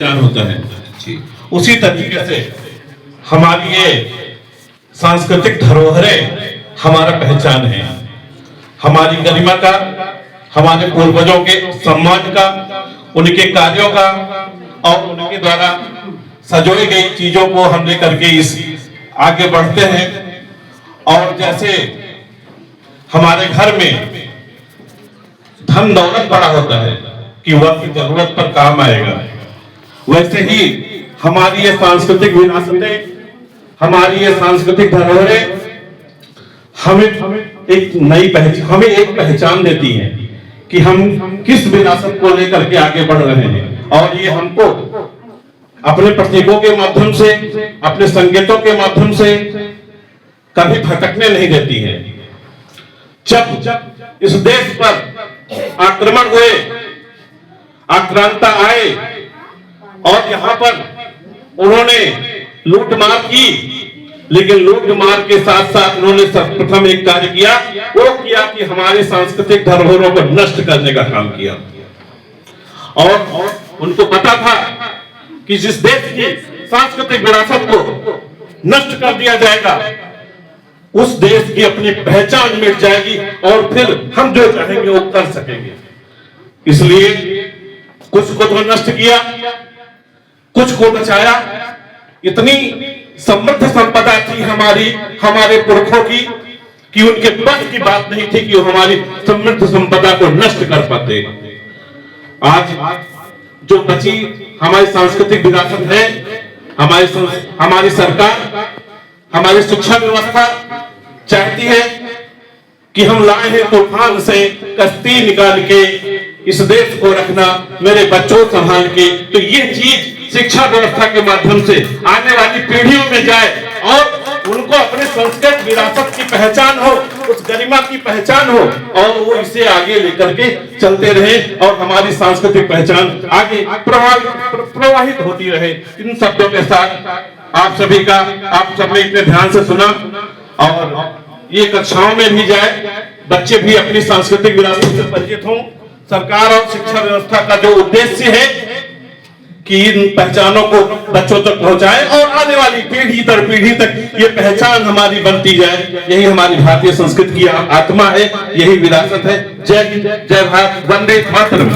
होता है। उसी तरीके से हमारी ये सांस्कृतिक धरोहरें हमारा पहचान है, हमारी गरिमा का, हमारे पूर्वजों के सम्मान का, उनके कार्यों का और उनके द्वारा सजोई गई चीजों को हम लेकर के इस आगे बढ़ते हैं। और जैसे हमारे घर में धन दौलत बड़ा होता है कि वक्त की जरूरत पर काम आएगा, वैसे ही हमारी ये सांस्कृतिक विरासतें, हमारी ये सांस्कृतिक धरोहरें हमें एक पहचान देती हैं कि हम किस विरासत को लेकर के आगे बढ़ रहे हैं। और ये हमको अपने प्रतीकों के माध्यम से, अपने संकेतों के माध्यम से कभी भटकने नहीं देती है। जब इस देश पर आक्रमण हुए, आक्रांता आए और यहाँ पर उन्होंने लूटमार की, लेकिन लूटमार के साथ साथ उन्होंने सर्वप्रथम एक कार्य किया, वो किया कि हमारे सांस्कृतिक धरोहरों को नष्ट करने का काम किया। और उनको पता था कि जिस देश की सांस्कृतिक विरासत को नष्ट कर दिया जाएगा, उस देश की अपनी पहचान मिट जाएगी और फिर हम जो चाहेंगे वो कर सकेंगे। इसलिए कुछ को तो नष्ट किया, कुछ को बचाया। इतनी समृद्ध संपदा थी हमारे पुरखों की कि उनके बस की बात नहीं थी कि वो हमारी समृद्ध संपदा को नष्ट कर पाते। आज जो बची हमारी सांस्कृतिक विरासत है, हमारी सरकार, हमारी शिक्षा व्यवस्था चाहती है कि हम लाए हैं तूफान से कश्ती निकाल के इस देश को रखना, मेरे बच्चों संभाल के। तो ये चीज शिक्षा व्यवस्था के माध्यम से आने वाली पीढ़ियों में जाए और उनको अपने संस्कृत विरासत की पहचान हो, उस गरिमा की पहचान हो और वो इसे आगे लेकर के चलते रहे और हमारी सांस्कृतिक पहचान आगे प्रवाहित होती रहे। इन शब्दों के साथ आप सबने इतने ध्यान से सुना और ये कक्षाओं में भी जाए, बच्चे भी अपनी सांस्कृतिक विरासत से परिचित हों। सरकार और शिक्षा व्यवस्था का जो उद्देश्य है कि इन पहचानों को बच्चों तक पहुंचाए और आने वाली पीढ़ी दर पीढ़ी तक ये पहचान हमारी बनती जाए, यही हमारी भारतीय संस्कृति की आत्मा है, यही विरासत है। जय हिंद, जय भारत, वंदे मातरम।